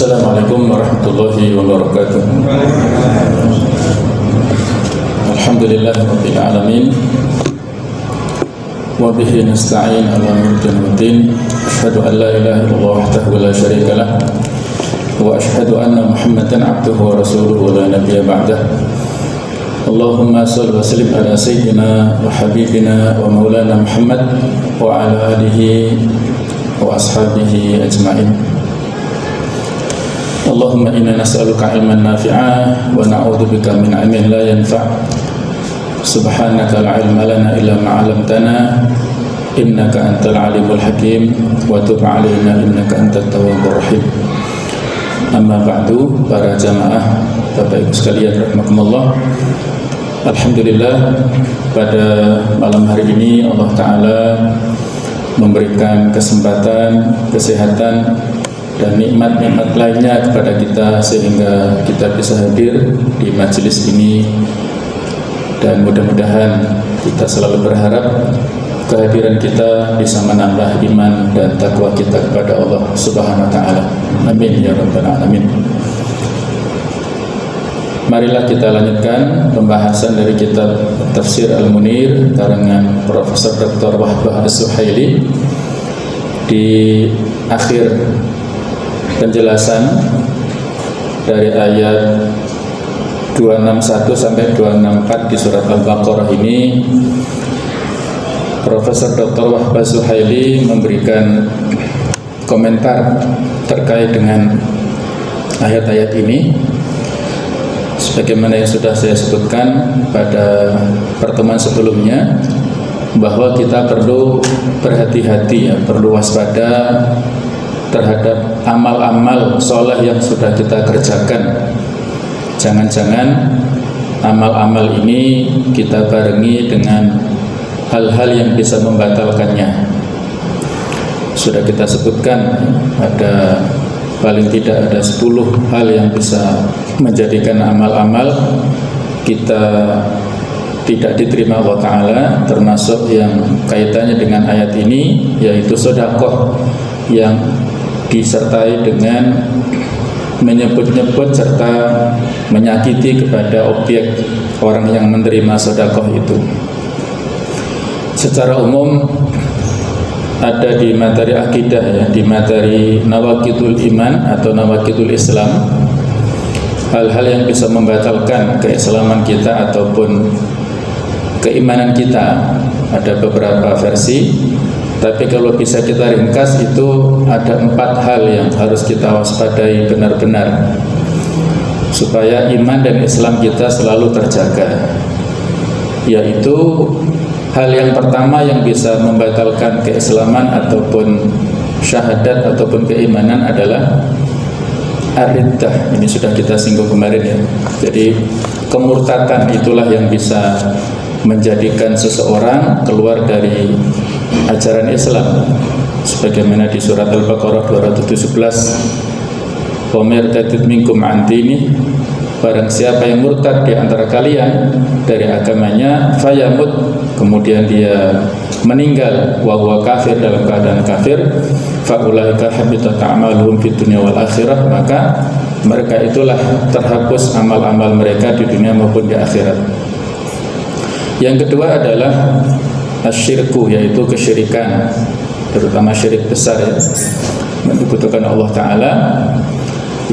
Assalamualaikum warahmatullahi wabarakatuh. Alhamdulillahirabbil alamin. Wa bihi nasta'in ala umuri din. Asyhadu an la ilaha illallah wahdahu la syarika lah. Wa asyhadu anna Muhammadan abduhu wa rasuluhu la nabiyya ba'dah. Allahumma shalli wa sallim ala sayyidina wa habibina wa maulana Muhammad wa ala alihi wa ashabihi ajma'in. Allahumma inna nas'aluka ilman nafi'a wa na'udzubika min ilmin la yanfa'. Subhanaka la ilma lana illa ma 'allamtana innaka antal alimul hakim wa tub 'alaina innaka antat tawwabur rahim. Amma ba'du, para jamaah Bapak Ibu sekalian rahimakumullah. Alhamdulillah, pada malam hari ini Allah Ta'ala memberikan kesempatan, kesehatan dan nikmat-nikmat lainnya kepada kita sehingga kita bisa hadir di majelis ini, dan mudah-mudahan kita selalu berharap kehadiran kita bisa menambah iman dan takwa kita kepada Allah Subhanahu wa Ta'ala. Amin ya rabbal alamin. Marilah kita lanjutkan pembahasan dari kitab Tafsir Al-Munir karangan Profesor Dr. Wahbah As-Suhaili. Di akhir penjelasan dari ayat 261 sampai 264 di surat Al-Baqarah ini, Profesor Dr. Wahbah As-Suhaili memberikan komentar terkait dengan ayat-ayat ini. Sebagaimana yang sudah saya sebutkan pada pertemuan sebelumnya, bahwa kita perlu berhati-hati, perlu waspada terhadap amal-amal soleh yang sudah kita kerjakan. Jangan-jangan amal-amal ini kita barengi dengan hal-hal yang bisa membatalkannya. Sudah kita sebutkan ada paling tidak ada 10 hal yang bisa menjadikan amal-amal kita tidak diterima Allah Ta'ala, termasuk yang kaitannya dengan ayat ini, yaitu sedekah yang disertai dengan menyebut-nyebut serta menyakiti kepada objek orang yang menerima sedekah itu. Secara umum ada di materi akidah, ya, di materi nawaqidul iman atau nawaqidul Islam, hal-hal yang bisa membatalkan keislaman kita ataupun keimanan kita. Ada beberapa versi, tapi kalau bisa kita ringkas itu ada 4 hal yang harus kita waspadai benar-benar supaya iman dan Islam kita selalu terjaga. Yaitu hal yang pertama yang bisa membatalkan keislaman ataupun syahadat ataupun keimanan adalah ar-riddah. Ini sudah kita singgung kemarin, ya. Jadi kemurtadan itulah yang bisa menjadikan seseorang keluar dari ajaran Islam. Sebagaimana di surat Al-Baqarah 217, "Wa martadid minkum an dini", barang siapa yang murtad di antara kalian dari agamanya, fayamut, kemudian dia meninggal, wa huwa kafir, dalam keadaan kafir, fa ulaika habitat a'maluhum fid dunya wal akhirah, maka mereka itulah terhapus amal-amal mereka di dunia maupun di akhirat. Yang kedua adalah asyirku, yaitu kesyirikan, terutama syirik besar, ya, menyekutukan Allah Ta'ala.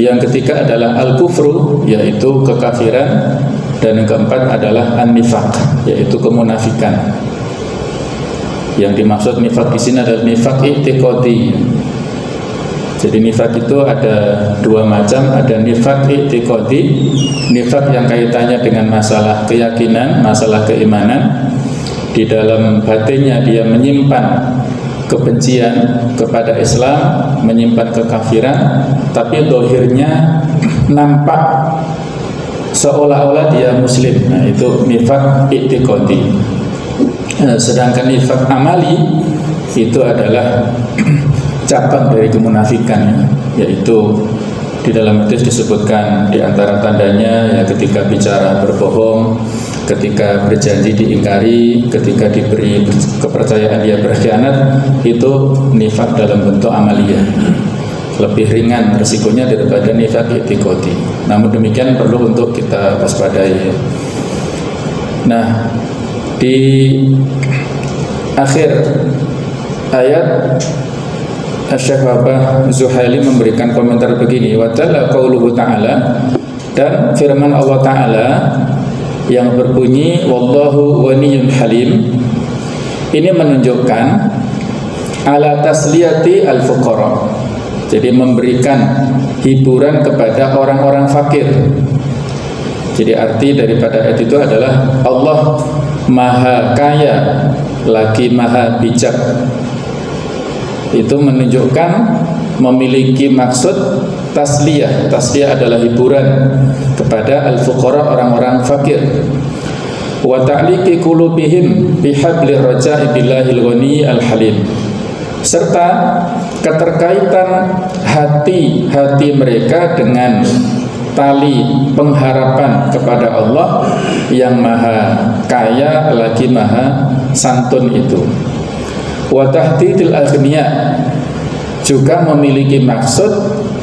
Yang ketiga adalah al-kufru, yaitu kekafiran. Dan yang keempat adalah an-nifaq, yaitu kemunafikan. Yang dimaksud nifaq di sini adalah nifaq i'tiqadi. Jadi nifaq itu ada 2 macam, ada nifaq i'tiqadi, nifaq yang kaitannya dengan masalah keyakinan, masalah keimanan. Di dalam batinnya dia menyimpan kebencian kepada Islam, menyimpan kekafiran, tapi dohirnya nampak seolah-olah dia muslim. Nah, itu nifaq i'tiqadi. Sedangkan nifaq amali itu adalah cabang dari kemunafikan, yaitu di dalam hadis disebutkan di antara tandanya, ya, ketika bicara berbohong, ketika berjanji diingkari, ketika diberi kepercayaan dia berkhianat. Itu nifaq dalam bentuk amaliyah. lebih ringan risikonya daripada nifaq i'tiqadi. Namun demikian perlu untuk kita waspadai. Nah, di akhir ayat Syekh Wahbah Zuhaili memberikan komentar begini, wa ta'ala qauluhu ta'ala, dan firman Allah Ta'ala yang berbunyi wallahu waniyyun halim, ini menunjukkan ala tasliyati al-fuqara, jadi memberikan hiburan kepada orang-orang fakir. Jadi arti daripada ayat itu adalah Allah maha kaya lagi maha bijak. Itu menunjukkan memiliki maksud tasliyah. Tasliyah adalah hiburan kepada al-fuqara, orang-orang fakir. Wa ta'liqi qulubihim bihablir raja'i billahil ghani al-halim, serta keterkaitan hati-hati mereka dengan tali pengharapan kepada Allah yang maha kaya lagi maha santun itu. Wa tahdidil aghniya, juga memiliki maksud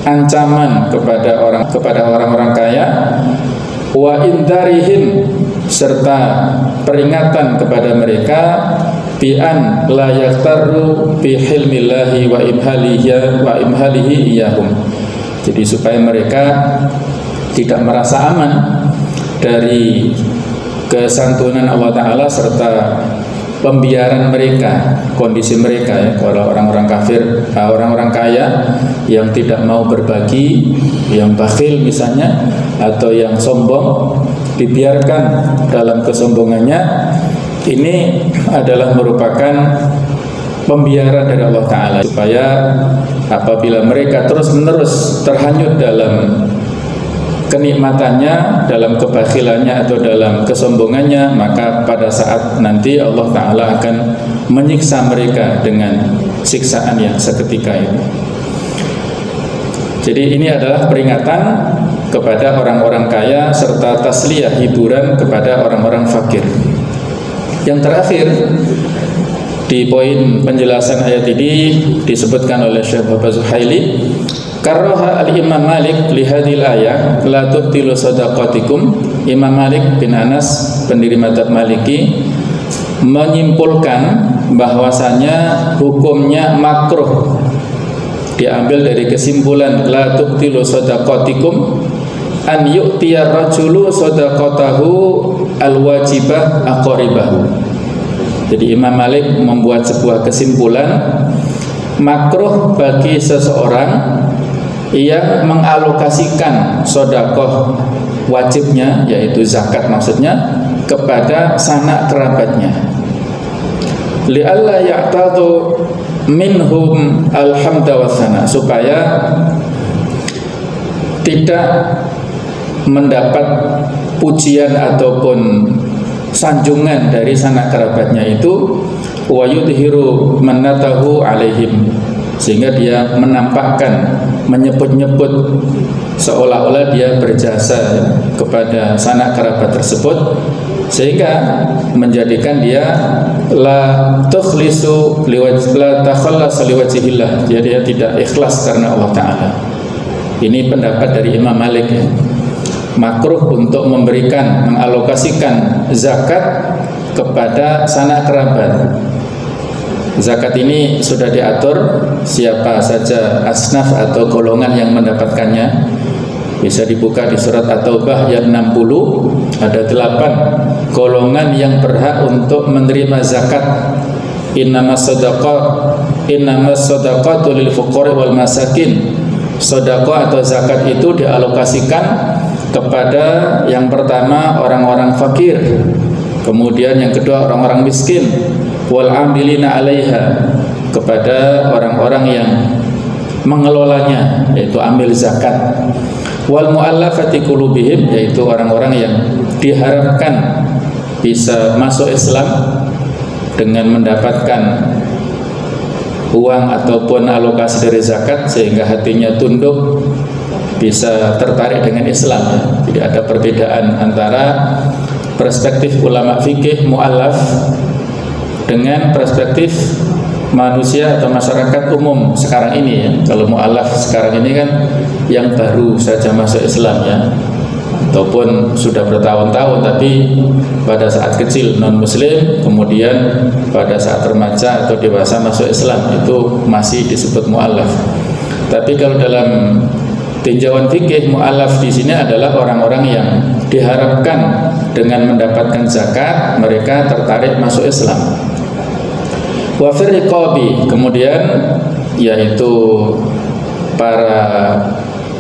ancaman kepada orang-orang kaya. Wa indarihim, serta peringatan kepada mereka bi an la yaktaru bi hilmillahi wa imhalihi iyahum. Jadi supaya mereka tidak merasa aman dari kesantunan Allah Ta'ala serta pembiaran mereka, kondisi mereka ya, kalau orang-orang kafir, orang-orang kaya yang tidak mau berbagi, yang bakhil misalnya, atau yang sombong, dibiarkan dalam kesombongannya. Ini adalah merupakan pembiaran dari Allah Ta'ala, supaya apabila mereka terus-menerus terhanyut dalam kenikmatannya, dalam kebakhilannya atau dalam kesombongannya, maka pada saat nanti Allah Ta'ala akan menyiksa mereka dengan siksaan yang seketika ini. Jadi ini adalah peringatan kepada orang-orang kaya serta tasliyah, hiburan kepada orang-orang fakir. Yang terakhir di poin penjelasan ayat ini disebutkan oleh Syekh Wahbah Zuhaili, karraha al-Imam Malik li hadhil ayah la tubtilu sadaqatikum. Imam Malik bin Anas, pendiri mazhab Maliki, menyimpulkan bahwasanya hukumnya makruh, diambil dari kesimpulan la tubtilu sadaqatikum an yu'tiya rajulu sadaqatahu al-wajibah aqribahu. Jadi Imam Malik membuat sebuah kesimpulan, makruh bagi seseorang yang mengalokasikan sedekah wajibnya, yaitu zakat maksudnya, kepada sanak kerabatnya. Li'alla ya'tadu minhum alhamda wasana, supaya tidak mendapat pujian ataupun sanjungan dari sanak kerabatnya itu, wa yudhiru mannatahu alaihim, sehingga dia menampakkan, menyebut-nyebut seolah-olah dia berjasa kepada sanak kerabat tersebut, sehingga menjadikan dia la tukhlisu la takhallasu liwajhillah, jadi dia tidak ikhlas karena Allah Ta'ala. Ini pendapat dari Imam Malik ya. Makruh untuk memberikan, mengalokasikan zakat kepada sanak kerabat. Zakat ini sudah diatur siapa saja asnaf atau golongan yang mendapatkannya. Bisa dibuka di surat At-Taubah ayat 60, ada 8 golongan yang berhak untuk menerima zakat. Innamas shadaqatu lil fuqara wal masakin. Sedekah atau zakat itu dialokasikan kepada yang pertama orang-orang fakir, kemudian yang kedua orang-orang miskin, wal amilina 'alaiha, kepada orang-orang yang mengelolanya, yaitu amil zakat, wal mu'allafati qulubihim, yaitu orang-orang yang diharapkan bisa masuk Islam dengan mendapatkan uang ataupun alokasi dari zakat sehingga hatinya tunduk, bisa tertarik dengan Islam ya. Jadi ada perbedaan antara perspektif ulama fikih mu'allaf dengan perspektif manusia atau masyarakat umum sekarang ini ya. Kalau mu'alaf sekarang ini kan yang baru saja masuk Islam ya, ataupun sudah bertahun-tahun tapi pada saat kecil non muslim, kemudian pada saat remaja atau dewasa masuk Islam, itu masih disebut mu'alaf. Tapi kalau dalam tinjauan fikih, mu'alaf di sini adalah orang-orang yang diharapkan dengan mendapatkan zakat mereka tertarik masuk Islam. Wa fir riqabi, kemudian yaitu para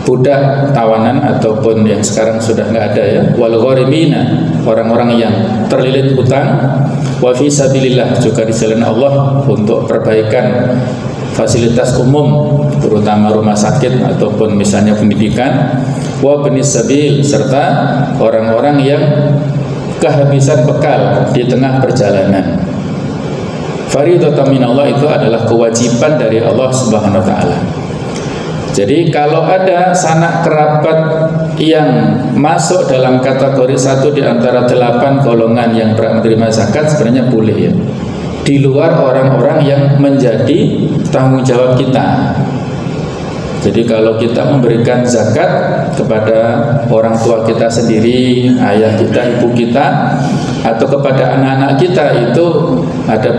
budak tawanan ataupun yang sekarang sudah nggak ada ya, wal gharimina, orang-orang yang terlilit hutang, wa fi sabilillah, juga di jalan Allah untuk perbaikan fasilitas umum terutama rumah sakit ataupun misalnya pendidikan, wa benis sabil, serta orang-orang yang kehabisan bekal di tengah perjalanan. Fariidatan minallah, itu adalah kewajiban dari Allah Subhanahu wa taala. Jadi kalau ada sanak kerabat yang masuk dalam kategori satu di antara 8 golongan yang berhak menerima zakat, sebenarnya boleh ya, di luar orang-orang yang menjadi tanggung jawab kita. Jadi kalau kita memberikan zakat kepada orang tua kita sendiri, ayah kita, ibu kita, atau kepada anak-anak kita, itu ada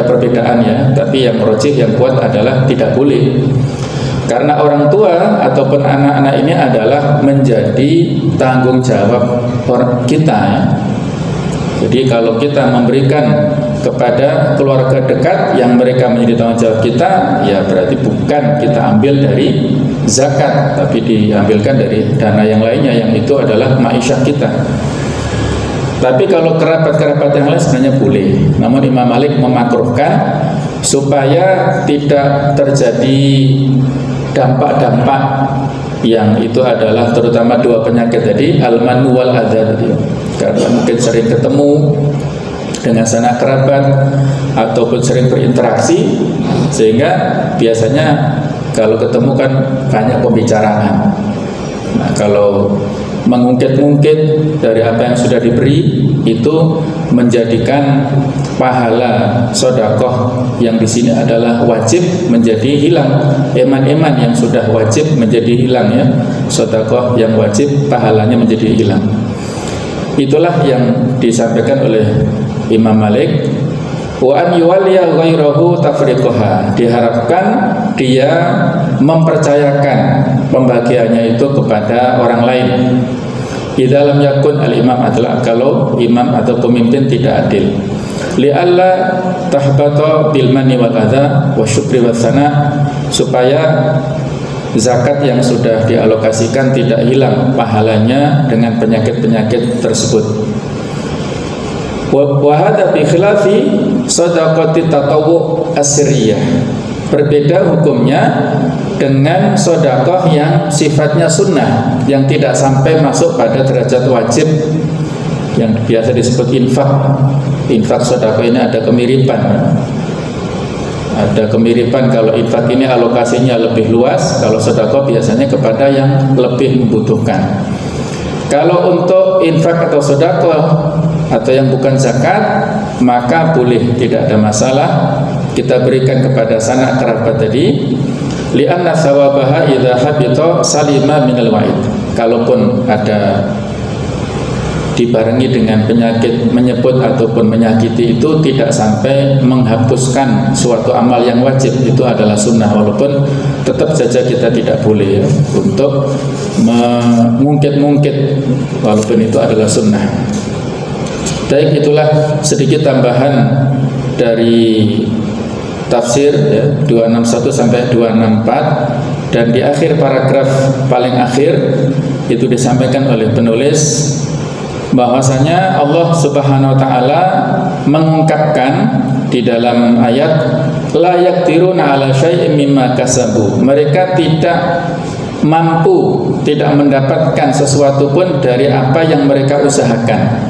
perbedaan ya. Tapi yang rajih, yang kuat adalah tidak boleh. Karena orang tua ataupun anak-anak ini adalah menjadi tanggung jawab kita ya. Jadi kalau kita memberikan kepada keluarga dekat yang mereka menjadi tanggung jawab kita, ya berarti bukan kita ambil dari zakat, tapi diambilkan dari dana yang lainnya, yang itu adalah ma'isyah kita. Tapi kalau kerabat-kerabat yang lain sebenarnya boleh. Namun Imam Malik memakruhkan supaya tidak terjadi dampak-dampak yang itu adalah terutama 2 penyakit tadi, al-manu wal adza tadi. Karena mungkin sering ketemu dengan sanak kerabat ataupun sering berinteraksi, sehingga biasanya kalau ketemu kan banyak pembicaraan. Nah, kalau mengungkit-ungkit dari apa yang sudah diberi, itu menjadikan pahala sodakoh yang di sini adalah wajib menjadi hilang. Eman-eman yang sudah wajib menjadi hilang ya, sodakoh yang wajib pahalanya menjadi hilang. Itulah yang disampaikan oleh Imam Malik. Wa an yuwaliya ghairahu tafriqaha, diharapkan dia mempercayakan pembagiannya itu kepada orang lain. Di dalam yakun al-imam adalah kalau imam atau pemimpin tidak adil. Li'alla tahbata bil manni wal adza wa syukri was sana, supaya zakat yang sudah dialokasikan tidak hilang pahalanya dengan penyakit-penyakit tersebut. Wa hadza bi khilafi shadaqati tatawwu as-sirriyah, berbeda hukumnya dengan sedekah yang sifatnya sunnah, yang tidak sampai masuk pada derajat wajib, yang biasa disebut infak. Infak sedekah ini ada kemiripan. Ada kemiripan, kalau infak ini alokasinya lebih luas, kalau sedekah biasanya kepada yang lebih membutuhkan. Kalau untuk infak atau sedekah atau yang bukan zakat, maka boleh, tidak ada masalah kita berikan kepada sanak kerabat tadi. Li'anna thawabaha idza habita salima minal wa'id. Kalaupun ada dibarengi dengan penyakit menyebut ataupun menyakiti, itu tidak sampai menghapuskan suatu amal yang wajib, itu adalah sunnah, walaupun tetap saja kita tidak boleh ya, untuk mengungkit-ungkit walaupun itu adalah sunnah. Baik, itulah sedikit tambahan dari tafsir ya, 261 sampai 264, dan di akhir paragraf paling akhir itu disampaikan oleh penulis bahwasanya Allah Subhanahu wa taala mengungkapkan di dalam ayat la yaqdiruna ala syai'in mimma kasabu, mereka tidak mampu, tidak mendapatkan sesuatu pun dari apa yang mereka usahakan.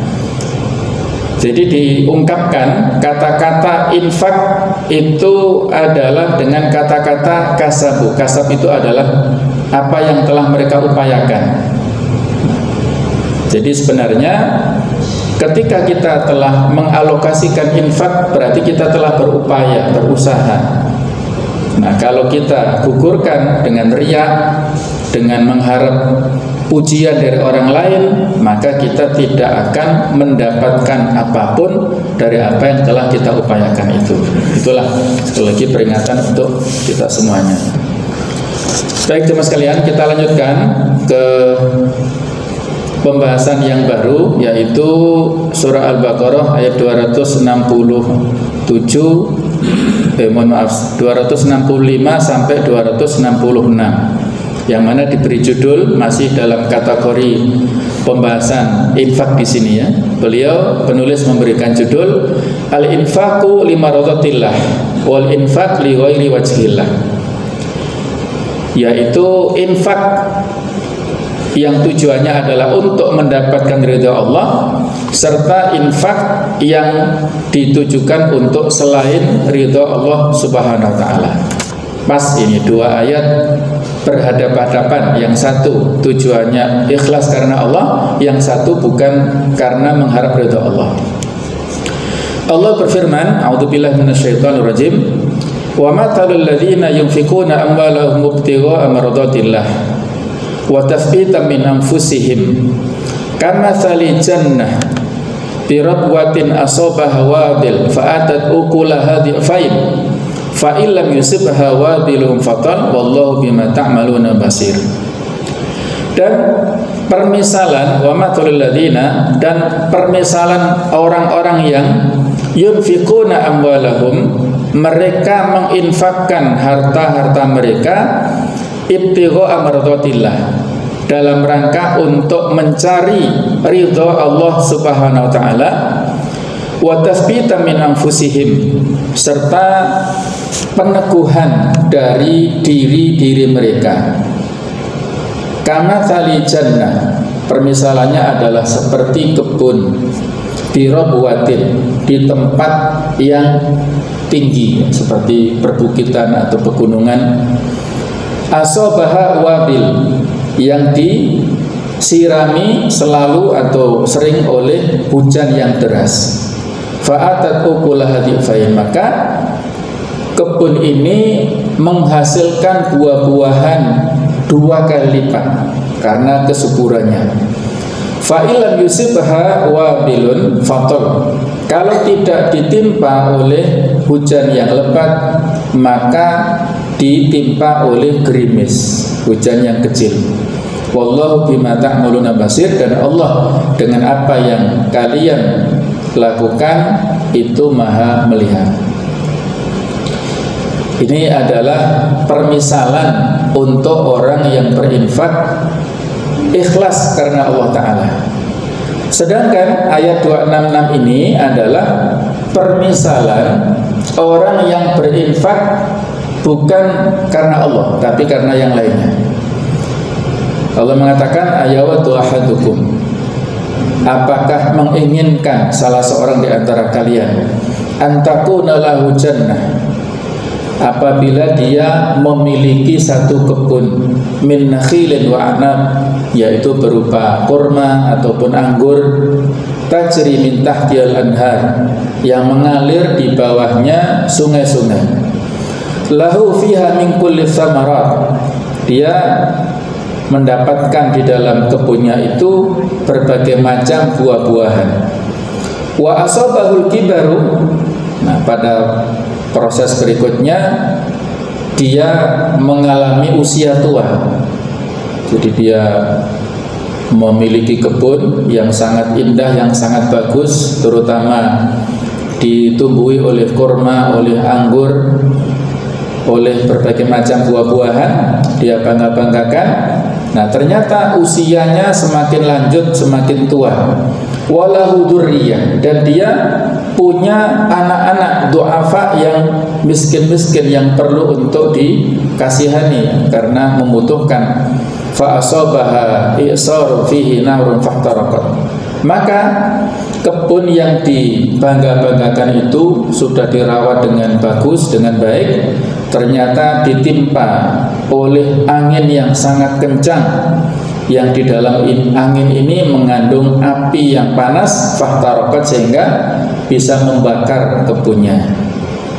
Jadi diungkapkan kata-kata infak itu adalah dengan kata-kata kasabu. Kasab itu adalah apa yang telah mereka upayakan. Jadi sebenarnya Ketika kita telah mengalokasikan infak, berarti kita telah berupaya, berusaha. Nah, kalau kita gugurkan dengan riya, dengan mengharap pujian dari orang lain, maka kita tidak akan mendapatkan apapun dari apa yang telah kita upayakan itu. Itulah sekali lagi peringatan untuk kita semuanya. Baik teman sekalian, kita lanjutkan ke pembahasan yang baru, yaitu surah Al-Baqarah ayat 265 sampai 266, yang mana diberi judul masih dalam kategori pembahasan infak di sini ya. Beliau penulis memberikan judul Al-infaqu limaradatillah wal infaq li ghairi wajhillah, yaitu infak yang tujuannya adalah untuk mendapatkan ridha Allah, serta infak yang ditujukan untuk selain ridha Allah Subhanahu wa taala. Pas ini dua ayat berhadapan-hadapan, yang satu tujuannya ikhlas karena Allah, yang satu bukan karena mengharap ridha Allah. Allah berfirman, a'udzubillahi minasyaitonir rajim, wa matalul ladzina yunfikuna amwalahum ibtigha'a maradatillah wa tathbitan min anfusihim kamathali jannah bi rabwatin asabaha wabil fa'atat ukulaha dhi'fain fa illam yusibha wabilun fatan wallahu bima ta'maluna basir. Dan permisalan wa mathalul ladzina, dan permisalan orang-orang yang yunfikuna amwalahum, mereka menginfakkan harta-harta mereka ibtigha'a mardatillah, dalam rangka untuk mencari ridha Allah Subhanahu wa taala, wa tathbitan min anfusihim, serta peneguhan dari diri-diri mereka. Kama thali jannah, permisalannya adalah seperti kebun di rabwatin, di tempat yang tinggi seperti perbukitan atau pegunungan, asabaha wabil, yang disirami selalu atau sering oleh hujan yang deras. Fa'atat ukulaha dhi'fain, maka kebun ini menghasilkan buah-buahan 2 kali lipat karena kesuburannya. Fa'ilam yusibha wabilun fatal, kalau tidak ditimpa oleh hujan yang lebat, maka ditimpa oleh gerimis, hujan yang kecil. Wallahu bima ta'maluna basir, dan Allah dengan apa yang kalian lakukan itu maha melihat. Ini adalah permisalan untuk orang yang berinfak ikhlas karena Allah Ta'ala. Sedangkan ayat 266 ini adalah permisalan orang yang berinfak bukan karena Allah, tapi karena yang lainnya. Allah mengatakan, ayawatu ahadukum, apakah menginginkan salah seorang di antara kalian antakuna lahu jannah, apabila dia memiliki satu kebun min nakhilin wa anab, yaitu berupa kurma ataupun anggur, tajri min tahtiyal anhar, yang mengalir di bawahnya sungai-sungai, lahu fiha min kulli thamarat, dia mendapatkan di dalam kebunnya itu berbagai macam buah-buahan. Wa asabahul kibaru, nah pada proses berikutnya dia mengalami usia tua. Jadi dia memiliki kebun yang sangat indah, yang sangat bagus, terutama ditumbuhi oleh kurma, oleh anggur, oleh berbagai macam buah-buahan, dia bangga-banggakan. Nah, ternyata usianya semakin lanjut, semakin tua. Walahu dzurriyyah, dan dia punya anak-anak du'afa yang miskin-miskin, yang perlu untuk dikasihani karena membutuhkan. Fa asabaha i'sar fihi narun fahtaraqat, maka kebun yang dibangga-banggakan itu sudah dirawat dengan bagus, dengan baik, ternyata ditimpa oleh angin yang sangat kencang, yang di dalam angin ini mengandung api yang panas, fahtarakat, sehingga bisa membakar kebunnya.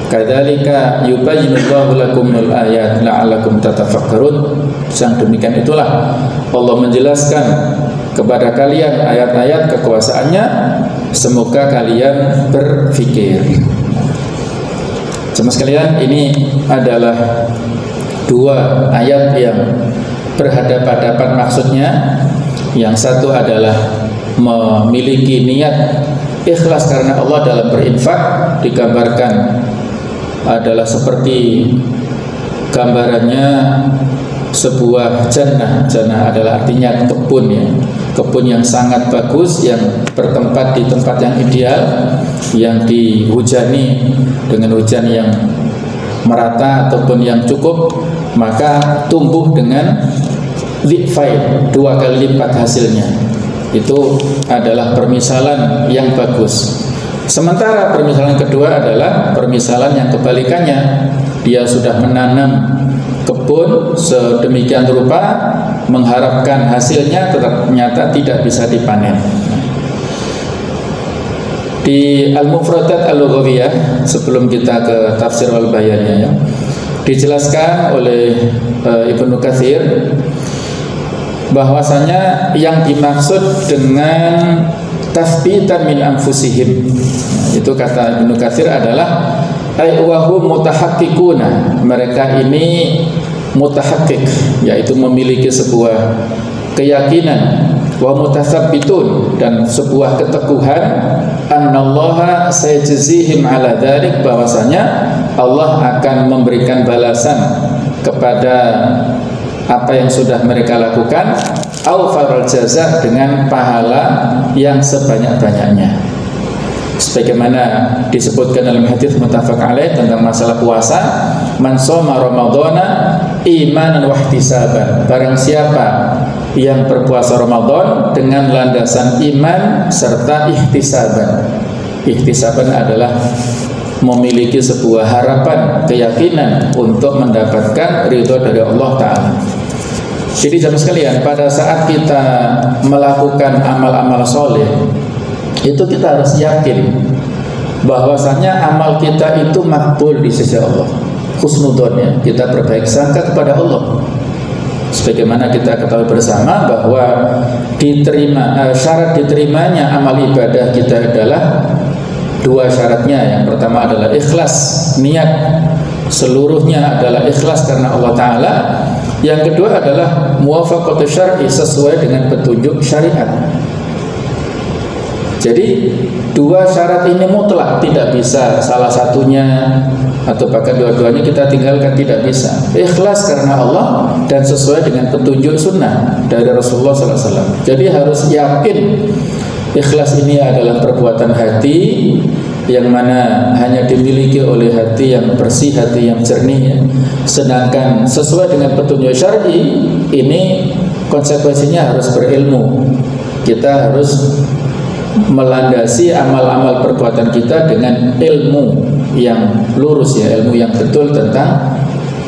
Kadzalika yubayyinullahu lakumul ayat la'allakum tatafakkarun. Yang demikian itulah Allah menjelaskan kepada kalian ayat-ayat kekuasaannya, semoga kalian berpikir. Jemaah sekalian, ini adalah dua ayat yang berhadapan-hadapan maksudnya. Yang satu adalah memiliki niat ikhlas karena Allah dalam berinfak, digambarkan adalah seperti gambarannya sebuah jannah. Jannah adalah artinya kebun, ya, kebun yang sangat bagus, yang bertempat di tempat yang ideal, yang dihujani dengan hujan yang merata ataupun yang cukup, maka tumbuh dengan dhifain, 2 kali lipat hasilnya. Itu adalah permisalan yang bagus. Sementara permisalan kedua adalah permisalan yang kebalikannya. Dia sudah menanam kebun sedemikian rupa, mengharapkan hasilnya, ternyata tidak bisa dipanen. Di Al-Mufradat Al-Lughawiyah, sebelum kita ke tafsir Al-Bayannya, ya, dijelaskan oleh Ibnu Katsir bahwasanya yang dimaksud dengan tasbitan min anfusihim, itu kata Ibnu Katsir adalah ay wahum mutahaqqiquna, mereka ini mutahaqqiq, yaitu memiliki sebuah keyakinan, wa mutasabbitun, dan sebuah keteguhan, annallaha sayajzihim ala dzalik, bahwasanya Allah akan memberikan balasan kepada apa yang sudah mereka lakukan, au faral jaza, dengan pahala yang sebanyak-banyaknya. Sebagaimana disebutkan dalam hadis muttafaq alaih tentang masalah puasa, man shoma ramadhana imanan wa ihtisaban, barang siapa yang berpuasa Ramadan dengan landasan iman serta ihtisaban. Ihtisaban adalah memiliki sebuah harapan, keyakinan untuk mendapatkan ridho dari Allah Ta'ala. Jadi jemaah sekalian, pada saat kita melakukan amal-amal soleh, itu kita harus yakin bahwasanya amal kita itu makbul di sisi Allah. Husnudzon, kita berbaik sangka kepada Allah. Sebagaimana kita ketahui bersama bahwa syarat diterimanya amal ibadah kita adalah 2 syaratnya. Yang pertama adalah ikhlas, niat seluruhnya adalah ikhlas karena Allah Ta'ala. Yang kedua adalah muwafaqatu syar'i, sesuai dengan petunjuk syariat. Jadi 2 syarat ini mutlak, tidak bisa salah satunya atau bahkan dua-duanya kita tinggalkan, tidak bisa. Ikhlas karena Allah dan sesuai dengan petunjuk sunnah dari Rasulullah SAW. Jadi harus yakin ikhlas ini adalah perbuatan hati yang mana hanya dimiliki oleh hati yang bersih, hati yang jernih, ya. Sedangkan sesuai dengan petunjuk syar'i ini konsekuensinya harus berilmu. Kita harus melandasi amal-amal perbuatan kita dengan ilmu yang lurus, ya, ilmu yang betul tentang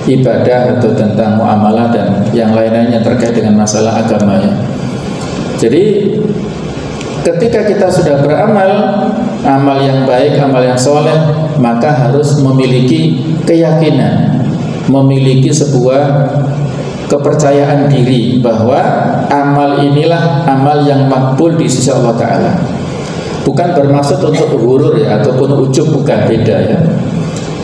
ibadah atau tentang muamalah dan yang lain-lainnya terkait dengan masalah agama, ya. Jadi ketika kita sudah beramal, amal yang baik, amal yang soleh, maka harus memiliki keyakinan, memiliki sebuah kepercayaan diri bahwa amal inilah amal yang makbul di sisi Allah Ta'ala. Bukan bermaksud untuk ghurur, ya, ataupun ujub, bukan, beda, ya.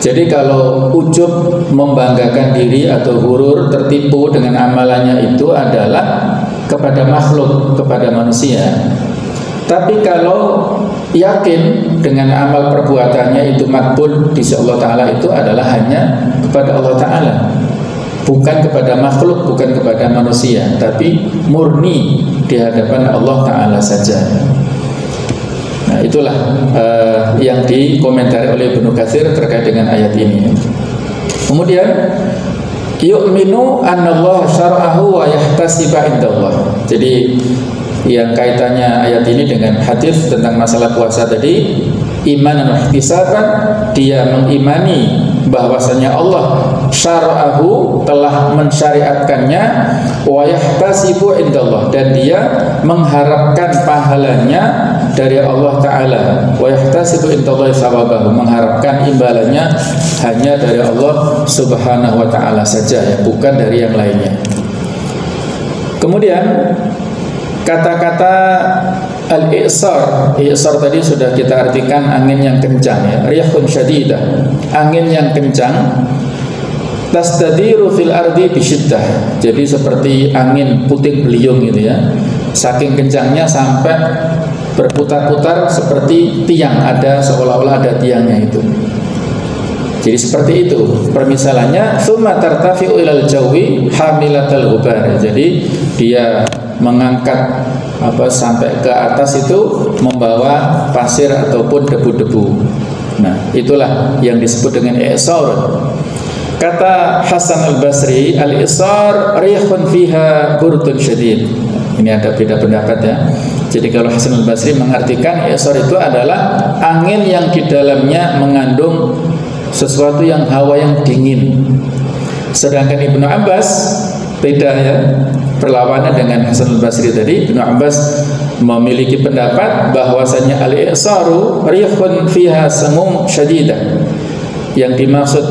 Jadi kalau ujub, membanggakan diri, atau ghurur, tertipu dengan amalannya, itu adalah kepada makhluk, kepada manusia. Tapi kalau yakin dengan amal perbuatannya itu makbul di sisi Allah Ta'ala, itu adalah hanya kepada Allah Ta'ala, bukan kepada makhluk, bukan kepada manusia, tapi murni di hadapan Allah Ta'ala saja. Nah, itulah yang dikomentari oleh Ibnu Katsir terkait dengan ayat ini. Kemudian yu'minu annallaha syara'ahu wa yahtasiba indallah. Jadi yang kaitannya ayat ini dengan hadis tentang masalah puasa tadi, iman dan ihtisaban, dia mengimani bahwasanya Allah syara'ahu telah mensyariatkannya, wa yahtasibu indallah, dan dia mengharapkan pahalanya dari Allah Ta'ala, wa yahtasibu indallah sawabahu, mengharapkan imbalannya hanya dari Allah Subhanahu wa Ta'ala saja, ya, bukan dari yang lainnya. Kemudian kata-kata al-i'sar, i'sar tadi sudah kita artikan angin yang kencang, ya, rihun syadidah, angin yang kencang, tastadiru fil ardi bisyiddah, jadi seperti angin puting beliung gitu ya, saking kencangnya sampai berputar-putar seperti tiang, ada seolah-olah ada tiangnya itu. Jadi seperti itu permisalannya. Tsumma tartafi'u ilal jawi hamilatal ghubar, jadi dia mengangkat sampai ke atas itu membawa pasir ataupun debu-debu. Nah, itulah yang disebut dengan i'sar. Kata Hasan al-Basri, al-i'sar rihun fiha burdun syadid. Ini ada beda pendapat, ya. Jadi kalau Hasan al-Basri mengartikan i'sar itu adalah angin yang di dalamnya mengandung sesuatu yang hawa yang dingin. Sedangkan Ibnu Abbas beda, ya, perlawanan dengan Hasan al-Basri tadi. Ibnu Abbas memiliki pendapat bahwasanya al-i'saru rihun fiha samum syadidah. Yang dimaksud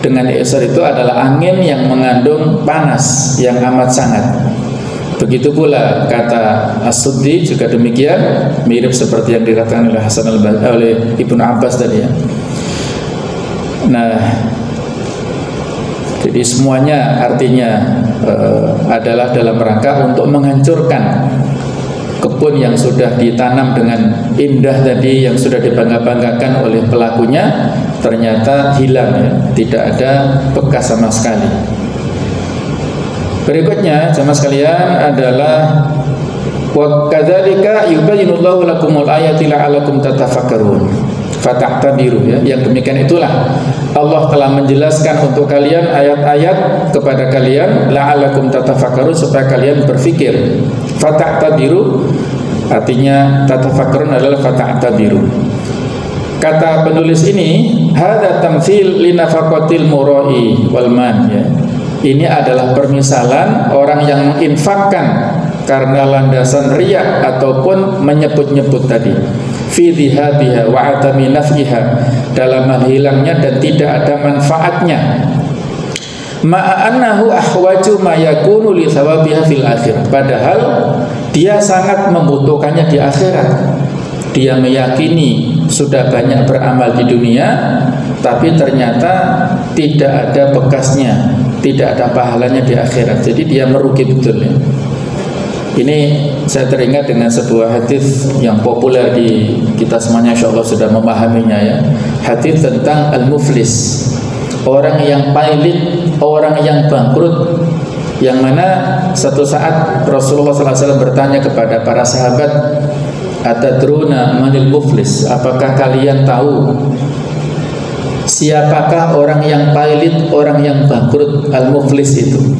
dengan i'sar itu adalah angin yang mengandung panas yang amat sangat. Begitu pula kata As-Suddi juga demikian, mirip seperti yang dikatakan oleh Hasan al-Basri, oleh Ibnu Abbas tadi, ya. Nah, jadi semuanya artinya adalah dalam rangka untuk menghancurkan kebun yang sudah ditanam dengan indah tadi, yang sudah dibangga-banggakan oleh pelakunya, ternyata hilang, ya, tidak ada bekas sama sekali. Berikutnya jemaah sekalian adalah wa kadzalika yubayyinullahu lakumul ayati la'allakum tatafakkarun. Fata'tabiru, ya, yang demikian itulah Allah telah menjelaskan untuk kalian ayat-ayat kepada kalian, la'allakum tatafakkarun, supaya kalian berpikir. Fata'tabiru artinya tatafakkarun adalah fata'tabiru. Kata penulis ini, hadza tamtsil li nafaqatil murai wal man, ya. Ini adalah permisalan orang yang menginfakkan karena landasan riya ataupun menyebut-nyebut tadi, fi dhihabiha wa atami naf'iha, dalam hal hilangnya dan tidak ada manfaatnya, ma'annahu ahwaju ma yakunu li thawabiha fil akhirah, padahal dia sangat membutuhkannya di akhirat. Dia meyakini sudah banyak beramal di dunia, tapi ternyata tidak ada bekasnya, tidak ada pahalanya di akhirat. Jadi dia merugi betul, ya. Ini saya teringat dengan sebuah hadis yang populer di kita semuanya, insyaallah sudah memahaminya, ya. Hadis tentang al-muflis, orang yang pailit, orang yang bangkrut, yang mana satu saat Rasulullah SAW bertanya kepada para sahabat, atadruna manil muflis, apakah kalian tahu siapakah orang yang pailit, orang yang bangkrut, al-muflis itu?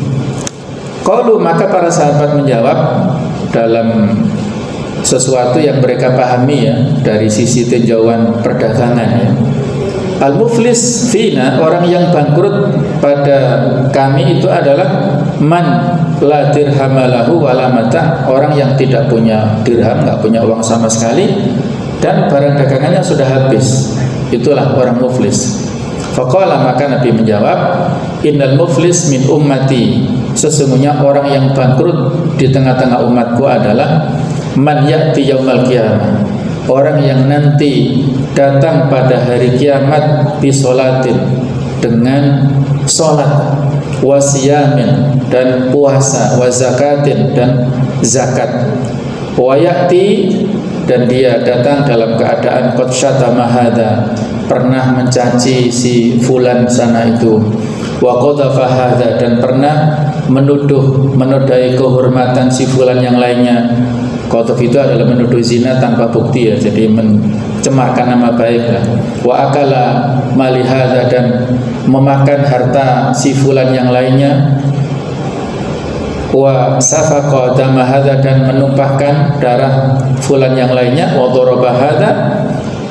Qalu, maka para sahabat menjawab dalam sesuatu yang mereka pahami, ya, dari sisi tinjauan perdagangan, ya. Al-muflis fina, orang yang bangkrut pada kami itu adalah man la dirhamalahu wala mata, orang yang tidak punya dirham, nggak punya uang sama sekali, dan barang dagangannya sudah habis. Itulah orang muflis. Faqala, maka Nabi menjawab, innal muflis min ummati, sesungguhnya orang yang bangkrut di tengah-tengah umatku adalah man ya'ti yaumal qiyamah, orang yang nanti datang pada hari kiamat bisolatin, dengan solat, wasiyamin, dan puasa, wazakatin, dan zakat, wayati, dan dia datang dalam keadaan qad syatama hadza, pernah mencaci si fulan sana itu, wa qadhafa hadza, dan pernah menodai kehormatan si fulan yang lainnya. Qadhaf itu adalah menuduh zina tanpa bukti, ya, jadi mencemarkan nama baik, lah. Wa akala mali hadza, dan memakan harta si fulan yang lainnya. Wa safaqa dama hadza, dan menumpahkan darah fulan yang lainnya. Wa daraba hadza,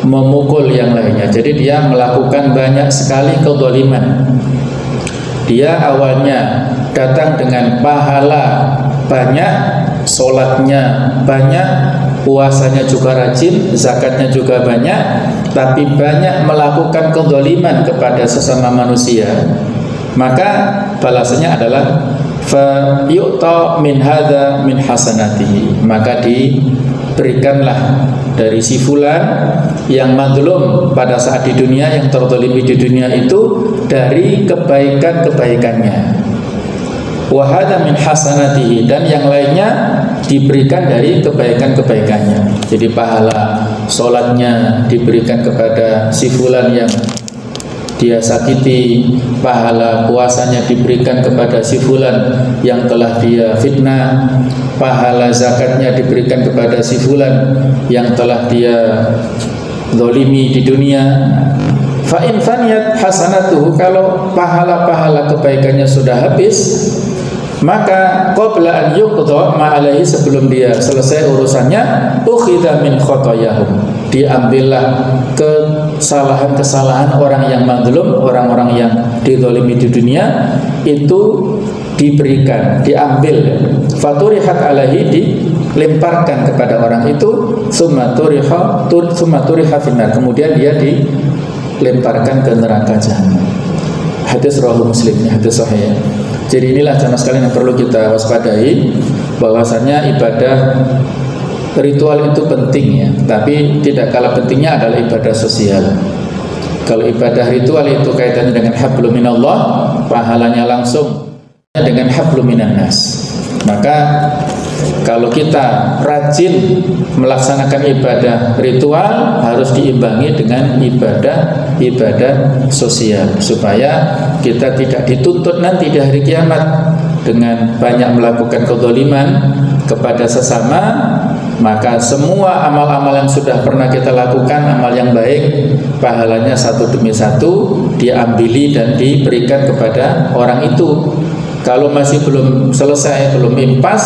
memukul yang lainnya. Jadi dia melakukan banyak sekali kezaliman. Dia awalnya datang dengan pahala banyak, sholatnya banyak, puasanya juga rajin, zakatnya juga banyak, tapi banyak melakukan kezaliman kepada sesama manusia, maka balasannya adalah fa yu'ta min hadza min hasanatihi, maka diberikanlah dari si fulan yang mazlum pada saat di dunia, yang terzalimi di dunia itu dari kebaikan-kebaikannya. Wa hadza min hasanatihi, dan yang lainnya diberikan dari kebaikan-kebaikannya. Jadi pahala sholatnya diberikan kepada si fulan yang dia sakiti, pahala puasanya diberikan kepada si fulan yang telah dia fitnah, pahala zakatnya diberikan kepada si fulan yang telah dia zalimi di dunia. Fa in faniyat hasanatuhu, kalau pahala-pahala kebaikannya sudah habis, maka qabla an yuqda ma alaihi, sebelum dia selesai urusannya, ukhidha min khotoyahum, diambillah kesalahan-kesalahan orang yang mazlum, orang-orang yang dizalimi di dunia itu diberikan, diambil, faturihat alaihi, dilemparkan kepada orang itu, summa turiha finnar, kemudian dia dilemparkan ke neraka jahanam. Hadis rawahu Muslim, hadis sahih. Jadi inilah jamaah sekalian yang perlu kita waspadai, bahwasanya ibadah ritual itu penting ya, tapi tidak kalah pentingnya adalah ibadah sosial. Kalau ibadah ritual itu kaitannya dengan hablum minallah, pahalanya langsung dengan hablum minan nas. Maka kalau kita rajin melaksanakan ibadah ritual, harus diimbangi dengan ibadah sosial, supaya kita tidak dituntut nanti di hari kiamat dengan banyak melakukan kezaliman kepada sesama. Maka semua amal-amal yang sudah pernah kita lakukan, amal yang baik, pahalanya satu demi satu diambili dan diberikan kepada orang itu. Kalau masih belum selesai, belum impas,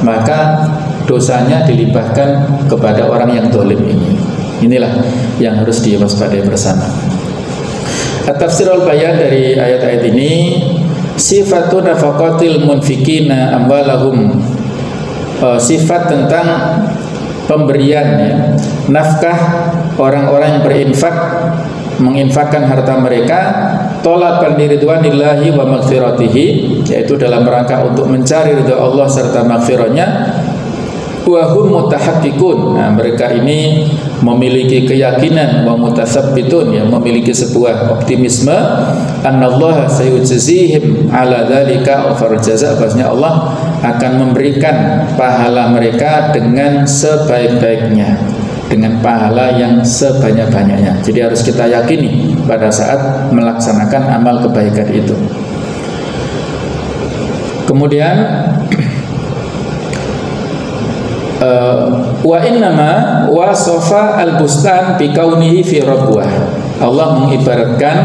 maka dosanya dilimpahkan kepada orang yang zalim ini. Inilah yang harus diwaspadai bersama. At-tafsirul bayan dari ayat-ayat ini, sifatu nafaqatil munfikina amwalahum, sifat tentang pemberian ya, nafkah orang-orang yang berinfak, menginfakkan harta mereka, tolaban liridwanillahi wa maghfiratihi, yaitu dalam rangka untuk mencari ridha Allah serta maghfirahnya. Wa hum mutahaqqiqun, nah, mereka ini memiliki keyakinan, wa mutasabbitun, ya, memiliki sebuah optimisme, annallaha sayujzihim ala dzalika afdal jazaa, bahwasanya Allah akan memberikan pahala mereka dengan sebaik-baiknya, dengan pahala yang sebanyak-banyaknya. Jadi harus kita yakini pada saat melaksanakan amal kebaikan itu. Kemudian wa innama wasafa al-bustan bi kaunihi fi rabwah. Allah mengibaratkan,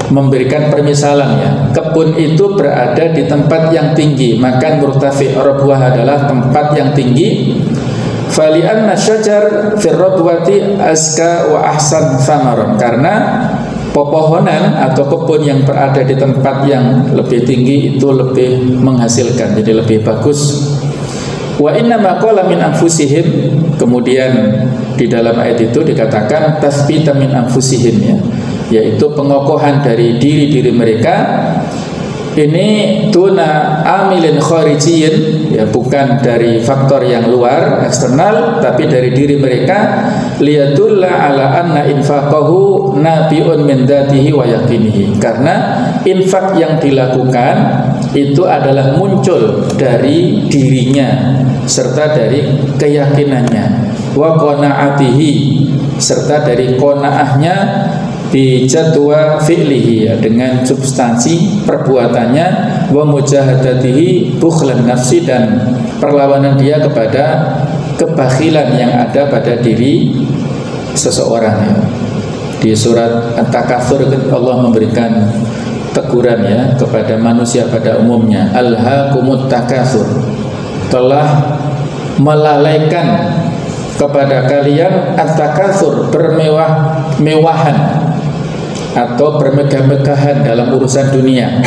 memberikan permisalan ya, kebun itu berada di tempat yang tinggi, maka murtafi, rabwah adalah tempat yang tinggi. Fali'anna syajar fi rabwati azka wa ahsan thamaran, karena pepohonan atau kebun yang berada di tempat yang lebih tinggi itu lebih menghasilkan, jadi lebih bagus. Wa inna ma qala min anfusihim, kemudian di dalam ayat itu dikatakan tasbita min anfusihim ya, yaitu pengokohan dari diri-diri mereka. Ini tuna amilin kharijiyin ya, bukan dari faktor yang luar eksternal, tapi dari diri mereka, liyadulla ala anna infaqahu nabiun min dzatihi wa yaqinihi, karena infak yang dilakukan itu adalah muncul dari dirinya serta dari keyakinannya, wa qanaatihi, serta dari qanaahnya, bijadwa fi'lihi ya, dengan substansi perbuatannya, wa mujahadatihi bukhlan nafsi, dan perlawanan dia kepada kebakhilan yang ada pada diri seseorang ya. Di surat At-Takatsur Allah memberikan teguran ya kepada manusia pada umumnya, alhaakumut takatsur, telah melalaikan kepada kalian at-takatsur, bermewah-mewahan atau bermegah-megahan dalam urusan dunia,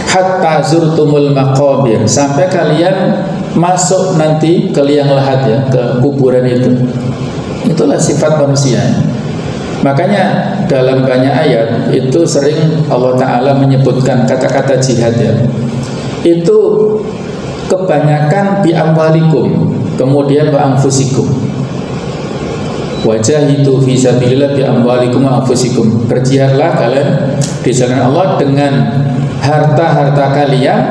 hatta zurtumul maqabir, sampai kalian masuk nanti ke liang lahat ya, ke kuburan itu. Itulah sifat manusia. Makanya dalam banyak ayat itu sering Allah Ta'ala menyebutkan kata-kata jihad ya. Itu kebanyakan bi amwalikum, kemudian wa anfusikum. Wajahidu fi sabilillah bi amwalikum wa anfusikum. Berjihadlah kalian di jalan Allah dengan harta-harta kalian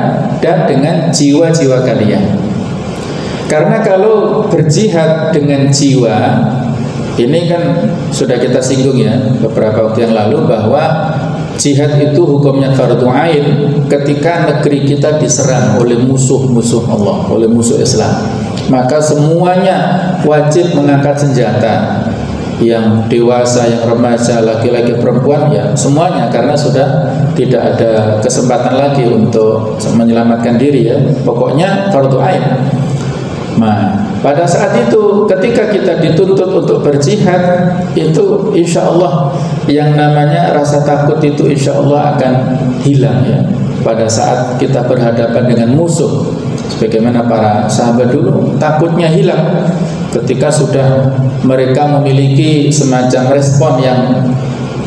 dan dengan jiwa-jiwa kalian. Karena kalau berjihad dengan jiwa, ini kan sudah kita singgung ya beberapa waktu yang lalu, bahwa jihad itu hukumnya fardhu ain ketika negeri kita diserang oleh musuh-musuh Allah, oleh musuh Islam. Maka semuanya wajib mengangkat senjata, yang dewasa, yang remaja, laki-laki, perempuan, ya semuanya, karena sudah tidak ada kesempatan lagi untuk menyelamatkan diri ya. Pokoknya fardhu ain. Nah, pada saat itu ketika kita dituntut untuk berjihad, itu insya Allah yang namanya rasa takut itu insya Allah akan hilang ya. Pada saat kita berhadapan dengan musuh, sebagaimana para sahabat dulu, takutnya hilang ketika sudah mereka memiliki semacam respon yang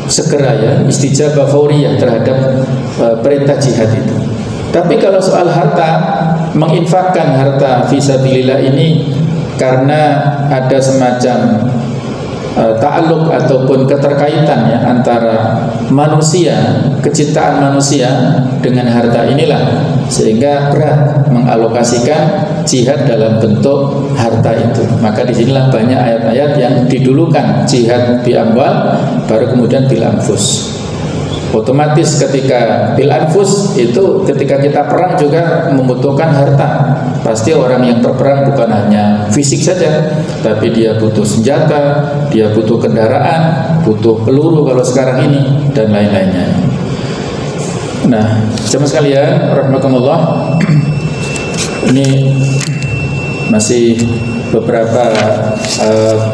segera ya, istijabah fauriyah terhadap perintah jihad itu. Tapi kalau soal harta, menginfakkan harta fisabilillah ini karena ada semacam ta'alluq ataupun keterkaitan ya antara manusia, kecintaan manusia dengan harta inilah, sehingga berat mengalokasikan jihad dalam bentuk harta itu. Maka disinilah banyak ayat-ayat yang didulukan jihad bi amwal, baru kemudian bil anfus. Otomatis ketika bil anfus itu ketika kita perang juga membutuhkan harta. Pasti orang yang berperang bukan hanya fisik saja, tapi dia butuh senjata, dia butuh kendaraan, butuh peluru kalau sekarang ini, dan lain-lainnya. Nah, jemaah sekalian rahimakumullah, ini masih beberapa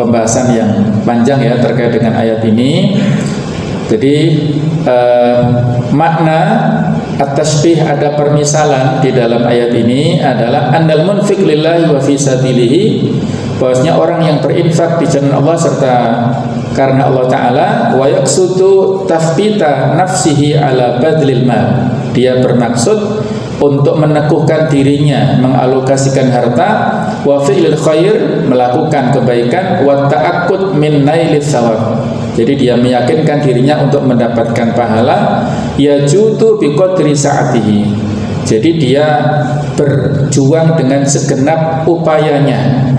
pembahasan yang panjang ya terkait dengan ayat ini. Jadi makna at-tashbih, ada permisalan di dalam ayat ini adalah andal munfik lillahi wa fi sabilihi, bahwasanya orang yang berinfak di jalan Allah serta karena Allah Ta'ala, wa yaqsudu tafbita nafsihi ala badlil mal, dia bermaksud untuk meneguhkan dirinya mengalokasikan harta, wa fi'lil khair, melakukan kebaikan, wa ta'aqqud min nailis thawab, jadi dia meyakinkan dirinya untuk mendapatkan pahala, yajudu biqadri sa'atihi, jadi dia berjuang dengan segenap upayanya.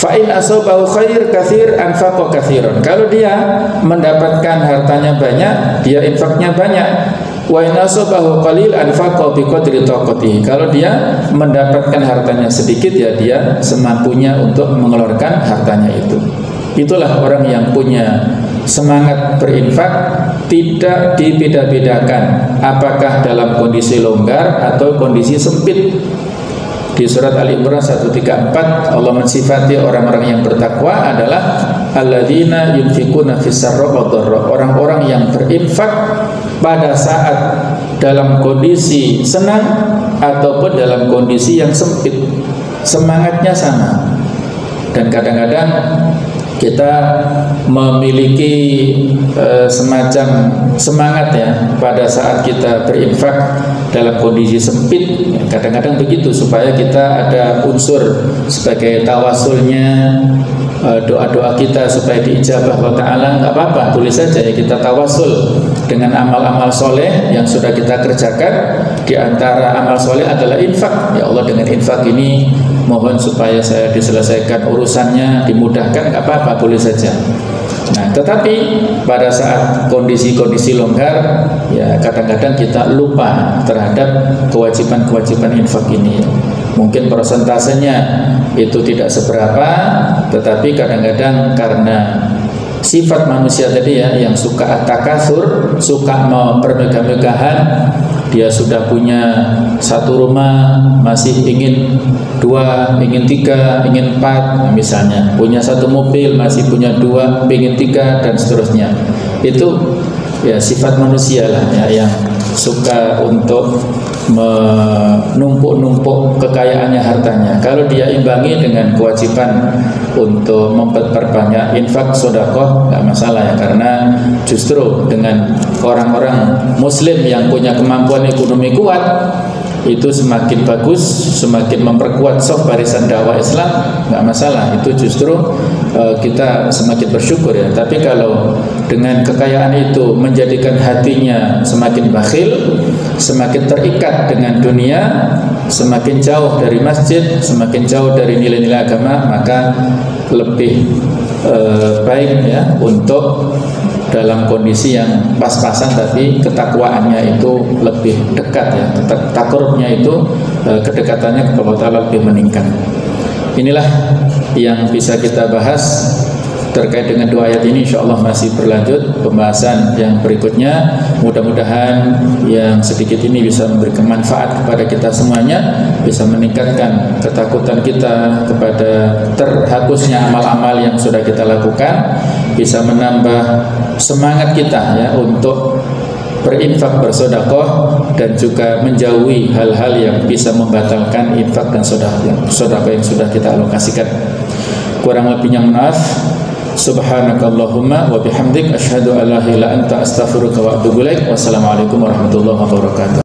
Fa'in asobahu khair kathir anfaqa kathiran, kalau dia mendapatkan hartanya banyak, dia infaknya banyak. Wa in asabahu qalil anfaqa biqadri taqatihi, kalau dia mendapatkan hartanya sedikit, ya dia semampunya untuk mengeluarkan hartanya itu. Itulah orang yang punya semangat berinfak, tidak dibeda-bedakan apakah dalam kondisi longgar atau kondisi sempit. Di surat Ali Imran 134 Allah mensifati orang-orang yang bertakwa adalah alladzina yunfikuna fis-sarra wad-dharra, orang-orang yang berinfak pada saat dalam kondisi senang ataupun dalam kondisi yang sempit, semangatnya sama. Dan kadang-kadang kita memiliki semacam semangat ya pada saat kita berinfak dalam kondisi sempit. Kadang-kadang begitu, supaya kita ada unsur sebagai tawasulnya, doa-doa kita supaya diijabah Allah Ta'ala. Nggak apa-apa, boleh saja ya kita tawasul dengan amal-amal soleh yang sudah kita kerjakan. Di antara amal soleh adalah infak. Ya Allah, dengan infak ini mohon supaya saya diselesaikan urusannya, dimudahkan, nggak apa-apa, boleh saja. Nah, tetapi pada saat kondisi-kondisi longgar, ya kadang-kadang kita lupa terhadap kewajiban-kewajiban infak ini. Mungkin persentasenya itu tidak seberapa, tetapi kadang-kadang karena sifat manusia tadi ya, yang suka at-takatsur, suka mempermegah-megahan, dia sudah punya 1 rumah, masih ingin 2, ingin 3, ingin 4, misalnya punya 1 mobil, masih punya 2, ingin 3, dan seterusnya. Itu ya sifat manusia lah ya, yang suka untuk menumpuk-numpuk kekayaannya, hartanya. Kalau dia imbangi dengan kewajiban untuk memperbanyak infak, sedekah, nggak masalah ya, karena justru dengan orang-orang muslim yang punya kemampuan ekonomi kuat, itu semakin bagus, semakin memperkuat soft barisan dakwah Islam, nggak masalah. Itu justru kita semakin bersyukur ya. Tapi kalau dengan kekayaan itu menjadikan hatinya semakin bakhil, semakin terikat dengan dunia, semakin jauh dari masjid, semakin jauh dari nilai-nilai agama, maka lebih baik ya untuk dalam kondisi yang pas-pasan, tapi ketakwaannya itu lebih dekat ya, takarubnya itu kedekatannya kepada Allah Ta'ala lebih meningkat. Inilah yang bisa kita bahas terkait dengan 2 ayat ini. InsyaAllah masih berlanjut pembahasan yang berikutnya. Mudah-mudahan yang sedikit ini bisa memberikan manfaat kepada kita semuanya, bisa meningkatkan ketakutan kita kepada terhapusnya amal-amal yang sudah kita lakukan, bisa menambah semangat kita ya untuk berinfak, bersedekah, dan juga menjauhi hal-hal yang bisa membatalkan infak dan sedekah yang sudah kita alokasikan. Kurang lebihnya maaf. Subhanakallahumma wa bihamdik, asyhadu an la ilaha illa anta, astaghfiruka wa atubu ilaik. Wassalamualaikum warahmatullahi wabarakatuh.